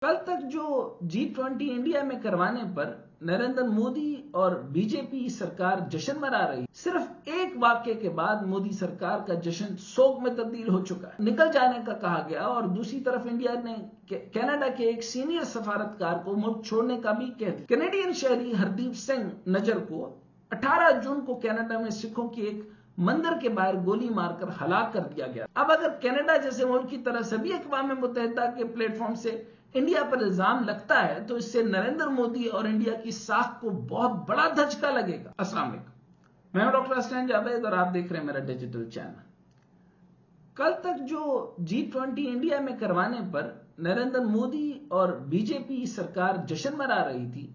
کل تک جو G20 انڈیا میں کروانے پر نریندر مودی اور بی جے پی سرکار جشن منا رہی، صرف ایک واقعے کے بعد مودی سرکار کا جشن سوگ میں تبدیل ہو چکا ہے۔ نکل جانے کا کہا گیا اور دوسری طرف انڈیا نے کینیڈا کے ایک سینئر سفارتکار کو ملک چھوڑنے کا بھی کہہ دیا۔ کینیڈین شہری ہردیپ سنگھ نجر کو 18 جون کو کینیڈا میں سکھوں کی ایک مندر کے باہر گولی مار کر ہلاک کر دیا گیا۔ اب اگر کینیڈا جیسے ملک کی طرف سے بھی اقوام متحدہ کے پلیٹ فارم سے انڈیا پر الزام لگتا ہے تو اس سے نریندر مودی اور انڈیا کی ساکھ کو بہت بڑا دھچکا لگے گا۔ السلام علیکم، میں ہوں ڈاکٹر اسلان جاوید اور آپ دیکھ رہے ہیں میرا ڈیجیٹل چینل۔ کل تک جو G20 انڈیا میں کروانے پر نریندر مودی اور بی جے پی سرکار جشن منا رہی تھی،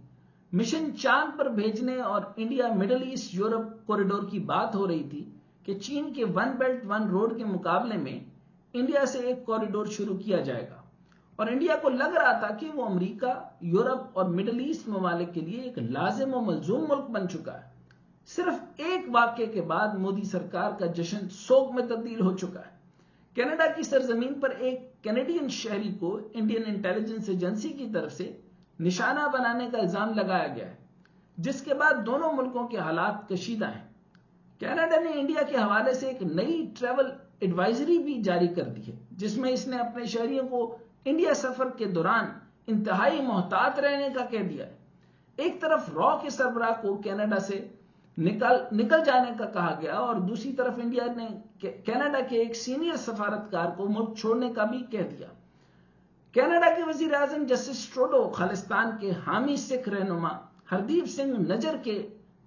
مشن چاند پر بھیجنے اور India Middle East Europe corridor کی بات ہو رہی تھی کہ چین کے ون بیلٹ ون روڈ کے مقابلے میں انڈیا سے ایک کوریڈور شروع کیا جائے گا، اور انڈیا کو لگ رہا تھا کہ وہ امریکہ، یورپ اور مڈل ایسٹ ممالک کے لیے ایک لازم و ملزوم ملک بن چکا ہے۔ صرف ایک واقعے کے بعد مودی سرکار کا جشن سوگ میں تبدیل ہو چکا ہے۔ کینیڈا کی سرزمین پر ایک کینیڈین شہری کو انڈین انٹیلیجنس ایجنسی کی طرف سے نشانہ بنانے کا الزام لگایا گیا ہے، جس کے بعد دونوں ملکوں کے حالات کشیدہ ہیں۔ کینیڈا نے انڈیا کے حوالے سے ایک نئی ٹریول ایڈوائزری بھی جاری کر دی ہے، جس میں اس نے اپنے شہریوں کو انڈیا سفر کے دوران انتہائی محتاط رہنے کا کہہ دیا ہے۔ ایک طرف را کے سربراہ کو کینیڈا سے نکل جانے کا کہا گیا اور دوسری طرف انڈیا نے کینیڈا کے ایک سینئر سفارتکار کو ملک چھوڑنے کا بھی کہہ دیا۔ کینیڈا کے وزیر اعظم جسٹس ٹروڈو خالصتان کے حامی سکھ رہنما ہردیپ سنگھ نجر کے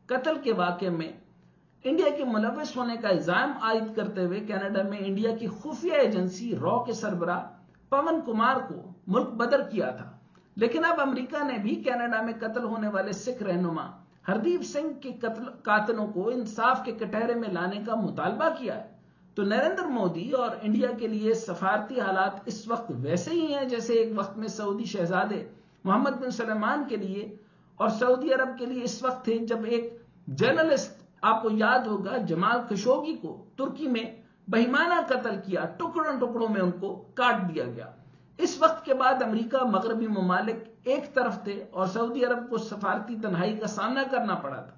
قتل کے واقعے میں انڈیا کے ملوث ہونے کا الزام عائد کرتے ہوئے کینیڈا میں انڈیا کی خفیہ ایجنسی را کے سربراہ پون کمار کو ملک بدر کیا تھا، لیکن اب امریکہ نے بھی کینیڈا میں قتل ہونے والے سکھ رہنما ہردیپ سنگھ کے قاتلوں کو انصاف کے کٹہرے میں لانے کا مطالبہ کیا ہے۔ تو نریندر مودی اور انڈیا کے لیے سفارتی حالات اس وقت ویسے ہی ہیں جیسے ایک وقت میں سعودی شہزادے محمد بن سلمان کے لیے اور سعودی عرب کے لیے اس وقت تھے جب ایک جرنلسٹ، آپ کو یاد ہوگا، جمال خشوگی کو ترکی میں بہیمانہ قتل کیا، ٹکڑوں ٹکڑوں میں ان کو کاٹ دیا گیا۔ اس وقت کے بعد امریکہ، مغربی ممالک ایک طرف تھے اور سعودی عرب کو سفارتی تنہائی کا سامنا کرنا پڑا تھا۔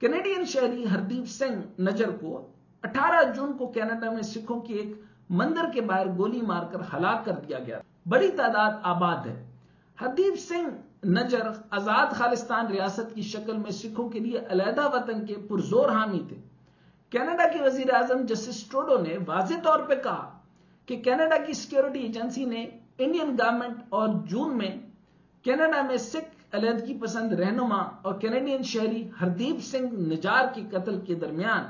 کینیڈین شہری ہردیپ سنگھ نجر کو 18 جون کو کینیڈا میں سکھوں کی ایک مندر کے باہر گولی مار کر ہلاک کر دیا گیا۔ بڑی تعداد آباد ہے۔ ہردیپ سنگھ نجر آزاد خالصتان ریاست کی شکل میں سکھوں کے لیے علیحدہ وطن کے پرزور حامی تھے۔ کینیڈا کے وزیر اعظم جسٹس ٹروڈو نے واضح طور پہ کہا کہ کینیڈا کی سیکیورٹی ایجنسی نے انڈین گورنمنٹ اور جون میں کینیڈا میں سکھ علیحدگی پسند رہنما اور کینیڈین شہری ہردیپ سنگھ نجار کے قتل کے درمیان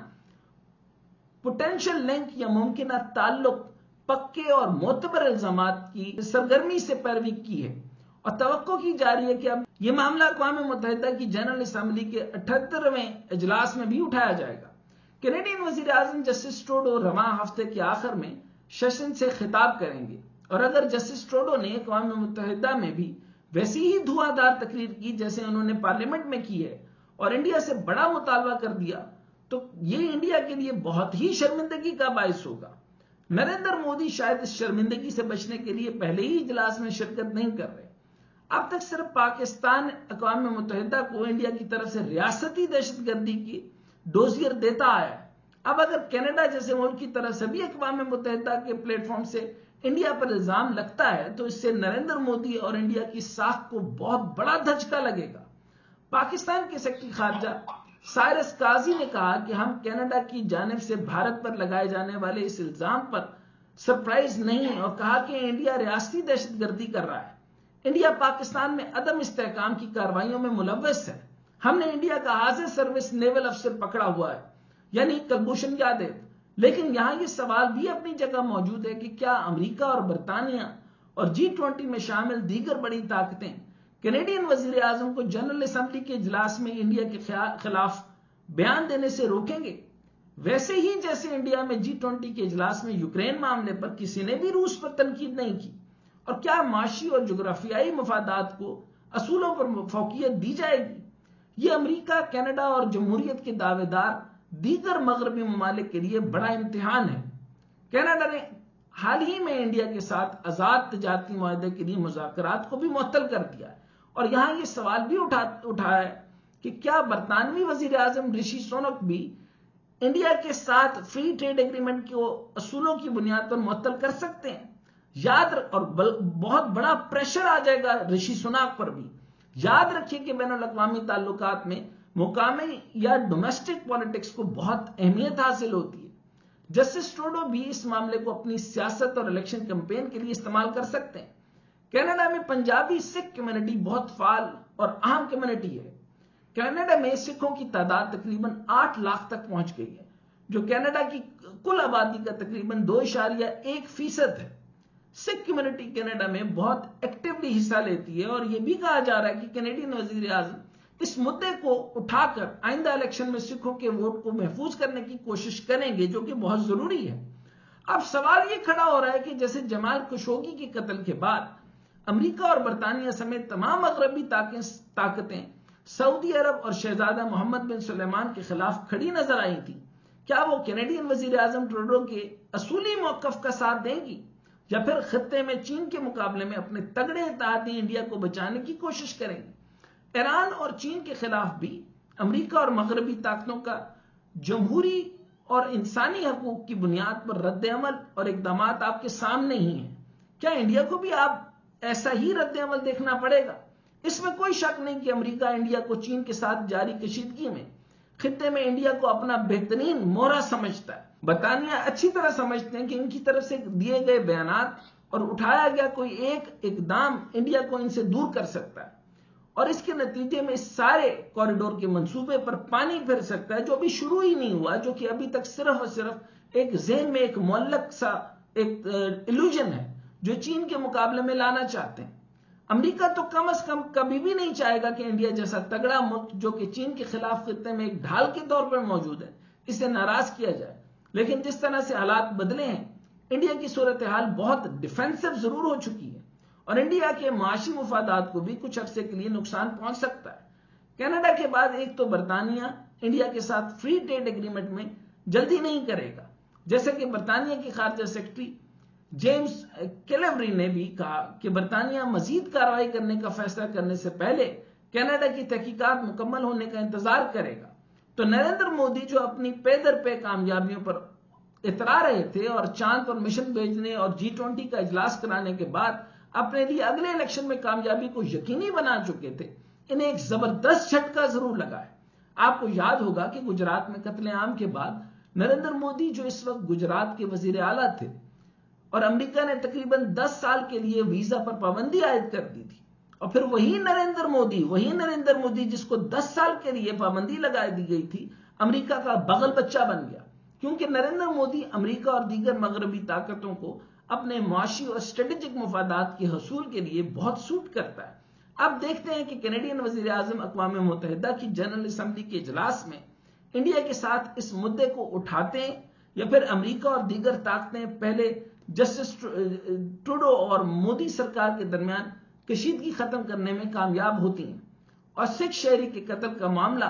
پوٹینشل لنک یا ممکنہ تعلق پکے اور معتبر الزامات کی سرگرمی سے پیروی کی ہے، اور توقع کی جا رہی ہے کہ اب یہ معاملہ اقوام متحدہ کی جنرل اسمبلی کے 78ویں اجلاس میں بھی اٹھایا جائے گا۔ کینیڈین وزیر اعظم جسٹس ٹروڈو رواں ہفتے کے آخر میں سیشن سے خطاب کریں گے، اور اگر جسٹس ٹروڈو نے اقوام متحدہ میں بھی ویسی ہی دھواں تقریر کی جیسے انہوں نے پارلیمنٹ میں کی ہے اور انڈیا سے بڑا مطالبہ کر دیا، تو یہ انڈیا کے لیے بہت ہی شرمندگی کا باعث ہوگا۔ نریندر مودی شاید اس شرمندگی سے بچنے کے لیے پہلے ہی اجلاس میں شرکت نہیں کر رہے۔ اب تک صرف پاکستان اقوام متحدہ کو انڈیا کی طرف سے ریاستی دہشت گردی کی ڈوزیر دیتا آیا ہے۔ اب اگر کینیڈا جیسے ملک کی طرف سے بھی اقوام متحدہ کے پلیٹ فارم سے انڈیا پر الزام لگتا ہے تو اس سے نریندر مودی اور انڈیا کی ساکھ کو بہت بڑا دھچکا لگے گا۔ پاکستان کے سیکرٹری خارجہ سائرس قاضی نے کہا کہ ہم کینیڈا کی جانب سے بھارت پر لگائے جانے والے اس الزام پر سرپرائز نہیں ہیں، اور کہا کہ انڈیا ریاستی دہشت گردی کر رہا ہے۔ انڈیا پاکستان میں عدم استحکام کی کارروائیوں میں ملوث ہے۔ ہم نے انڈیا کا حاضر سروس نیول افسر پکڑا ہوا ہے، یعنی کلبھوشن یادو۔ لیکن یہاں یہ سوال بھی اپنی جگہ موجود ہے کہ کیا امریکہ اور برطانیہ اور G20 میں شامل دیگر بڑی طاقتیں کینیڈین وزیر اعظم کو جنرل اسمبلی کے اجلاس میں انڈیا کے خلاف بیان دینے سے روکیں گے، ویسے ہی جیسے انڈیا میں G20 کے اجلاس میں یوکرین معاملے پر کسی نے بھی روس پر تنقید نہیں کی؟ اور کیا معاشی اور جغرافیائی مفادات کو اصولوں پر فوقیت دی جائے گی؟ یہ امریکہ، کینیڈا اور جمہوریت کے دعوے دار دیگر مغربی ممالک کے لیے بڑا امتحان ہے۔ کینیڈا نے حال ہی میں انڈیا کے ساتھ آزاد تجارتی معاہدے کے لیے مذاکرات کو بھی معطل کر دیا ہے۔ اور یہاں یہ سوال بھی اٹھایا ہے کہ کیا برطانوی وزیر اعظم رشی سونک بھی انڈیا کے ساتھ فری ٹریڈ ایگریمنٹ کو اصولوں کی بنیاد پر معطل کر سکتے ہیں؟ اور بہت بڑا پریشر آ جائے گا رشی سونک پر بھی۔ یاد رکھیے کہ بین الاقوامی تعلقات میں مقامی یا ڈومیسٹک پالیٹکس کو بہت اہمیت حاصل ہوتی ہے۔ جسٹس ٹروڈو بھی اس معاملے کو اپنی سیاست اور الیکشن کیمپین کے لیے استعمال کر سکتے ہیں۔ کینیڈا میں پنجابی سکھ کمیونٹی بہت فعال اور اہم کمیونٹی ہے۔ کینیڈا میں سکھوں کی تعداد تقریباً 8 لاکھ تک پہنچ گئی ہے، جو کینیڈا کی کل آبادی کا تقریباً 2.1% ہے۔ سکھ کمیونٹی کینیڈا میں بہت ایکٹیولی حصہ لیتی ہے، اور یہ بھی کہا جا رہا ہے کہ کینیڈین وزیر اعظم اس مدعے کو اٹھا کر آئندہ الیکشن میں سکھوں کے ووٹ کو محفوظ کرنے کی کوشش کریں گے، جو کہ بہت ضروری ہے۔ اب سوال یہ کھڑا ہو رہا ہے کہ جیسے جمال خشوگی کے قتل کے بعد امریکہ اور برطانیہ سمیت تمام مغربی طاقتیں سعودی عرب اور شہزادہ محمد بن سلیمان کے خلاف کھڑی نظر آئی تھی، کیا وہ کینیڈین وزیر اعظم ٹروڈو کے اصولی موقف کا ساتھ دیں گی، یا پھر خطے میں چین کے مقابلے میں اپنے تگڑے اتحادی انڈیا کو بچانے کی کوشش کریں گے؟ ایران اور چین کے خلاف بھی امریکہ اور مغربی طاقتوں کا جمہوری اور انسانی حقوق کی بنیاد پر رد عمل اور اقدامات آپ کے سامنے ہی ہیں۔ کیا انڈیا کو بھی آپ ایسا ہی رد عمل دیکھنا پڑے گا؟ اس میں کوئی شک نہیں کہ امریکہ انڈیا کو چین کے ساتھ جاری کشیدگی میں خطے میں انڈیا کو اپنا بہترین مہرہ سمجھتا ہے۔ برطانیہ اچھی طرح سمجھتے ہیں کہ ان کی طرف سے دیے گئے بیانات اور اٹھایا گیا کوئی ایک اقدام انڈیا کو ان سے دور کر سکتا ہے، اور اس کے نتیجے میں اس سارے کوریڈور کے منصوبے پر پانی پھر سکتا ہے، جو ابھی شروع ہی نہیں ہوا، جو کہ ابھی تک صرف اور صرف ایک ذہن میں ایک معلق سا ایک ایلوژن ہے جو چین کے مقابلے میں لانا چاہتے ہیں۔ امریکہ تو کم از کم کبھی بھی نہیں چاہے گا کہ انڈیا جیسا تگڑا ملک جو کہ چین کے خلاف خطے میں ایک ڈھال کے طور پر موجود ہے، اسے ناراض کیا جائے۔ لیکن جس طرح سے حالات بدلے ہیں، انڈیا کی صورتحال بہت ڈیفینسو ضرور ہو چکی ہے، اور انڈیا کے معاشی مفادات کو بھی کچھ عرصے کے لیے نقصان پہنچ سکتا ہے۔ کینیڈا کے بعد ایک تو برطانیہ انڈیا کے ساتھ فری ٹریڈ ایگریمنٹ میں جلدی نہیں کرے گا، جیسے کہ برطانیہ کی خارجہ سیکرٹری جیمز کیلیوری نے بھی کہا کہ برطانیہ مزید کارروائی کرنے کا فیصلہ کرنے سے پہلے کینیڈا کی تحقیقات مکمل ہونے کا انتظار کرے گا۔ تو نریندر مودی جو اپنی پے در پے کامیابیوں پر اترا رہے تھے اور چاند پر مشن بھیجنے اور G20 کا اجلاس کرانے کے بعد اپنے لیے اگلے الیکشن میں کامیابی کو یقینی بنا چکے تھے، انہیں ایک زبردست جھٹکا ضرور لگا ہے۔ آپ کو یاد ہوگا کہ گجرات میں قتل عام کے بعد نریندر مودی جو اس وقت گجرات کے وزیر اعلیٰ تھے، اور امریکہ نے تقریباً 10 سال کے لیے ویزا پر پابندی عائد کر دی تھی، اور پھر وہی نریندر مودی جس کو 10 سال کے لیے پابندی لگا دی گئی تھی، امریکہ کا بغل بچہ بن گیا، کیونکہ نریندر مودی امریکہ اور دیگر مغربی طاقتوں کو اپنے معاشی اور اسٹریٹجک مفادات کے حصول کے لیے بہت سوٹ کرتا ہے۔ اب دیکھتے ہیں کہ کینیڈین وزیر اعظم اقوام متحدہ کی جنرل اسمبلی کے اجلاس میں انڈیا کے ساتھ اس مدعے کو اٹھاتے ہیں، یا پھر امریکہ اور دیگر طاقتیں پہلے جسٹس ٹروڈو اور مودی سرکار کے درمیان کشیدگی ختم کرنے میں کامیاب ہوتی ہیں، اور سکھ شہری کے قتل کا معاملہ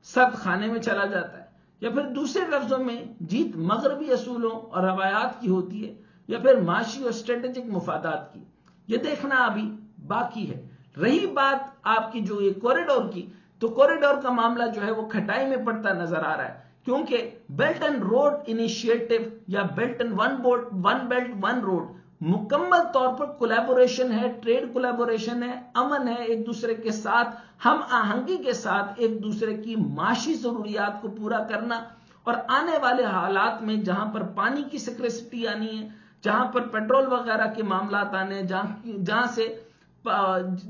سرد خانے میں چلا جاتا ہے، یا پھر دوسرے لفظوں میں جیت مغربی اصولوں اور روایات کی ہوتی ہے، یا پھر معاشی اور اسٹریٹجک مفادات کی۔ یہ دیکھنا ابھی باقی ہے۔ رہی بات آپ کی جو یہ کوریڈور کی، تو کوریڈور کا معاملہ جو ہے وہ کھٹائی میں پڑتا نظر آ رہا ہے، کیونکہ بیلٹ اینڈ روڈ انیشیٹو یا belt and one belt one road مکمل طور پر کولیبوریشن ہے، ٹریڈ کولیبوریشن ہے، امن ہے، ایک دوسرے کے ساتھ ہم آہنگی کے ساتھ ایک دوسرے کی معاشی ضروریات کو پورا کرنا، اور آنے والے حالات میں جہاں پر پانی کی سکریسٹی آنی ہے، جہاں پر پیٹرول وغیرہ کے معاملات آنے ہیں،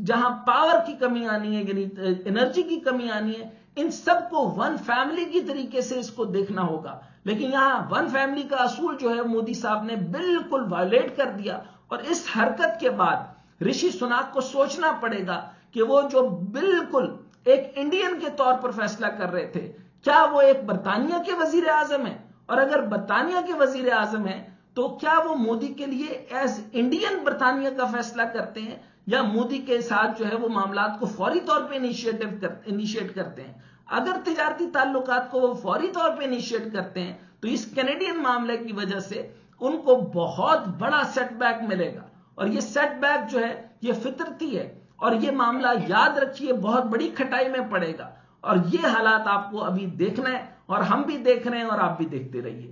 جہاں پاور کی کمی آنی ہے، یعنی انرجی کی کمی آنی ہے، ان سب کو ون فیملی کی طریقے سے اس کو دیکھنا ہوگا۔ لیکن یہاں ون فیملی کا اصول جو ہے مودی صاحب نے بالکل وائلیٹ کر دیا، اور اس حرکت کے بعد رشی سناک کو سوچنا پڑے گا کہ وہ جو بالکل ایک انڈین کے طور پر فیصلہ کر رہے تھے، کیا وہ ایک برطانیہ کے وزیر اعظم ہیں؟ اور اگر برطانیہ کے وزیر اعظم ہیں تو کیا وہ مودی کے لیے ایز انڈین برطانیہ کا فیصلہ کرتے ہیں، یا مودی کے ساتھ جو ہے وہ معاملات کو فوری طور پہ انیشیٹ کرتے ہیں؟ اگر تجارتی تعلقات کو وہ فوری طور پہ انیشیٹ کرتے ہیں تو اس کینیڈین معاملے کی وجہ سے ان کو بہت بڑا سیٹ بیک ملے گا، اور یہ سیٹ بیک جو ہے یہ فطرتی ہے، اور یہ معاملہ یاد رکھیے بہت بڑی کھٹائی میں پڑے گا، اور یہ حالات آپ کو ابھی دیکھنا ہے، اور ہم بھی دیکھ رہے ہیں اور آپ بھی دیکھتے رہیے۔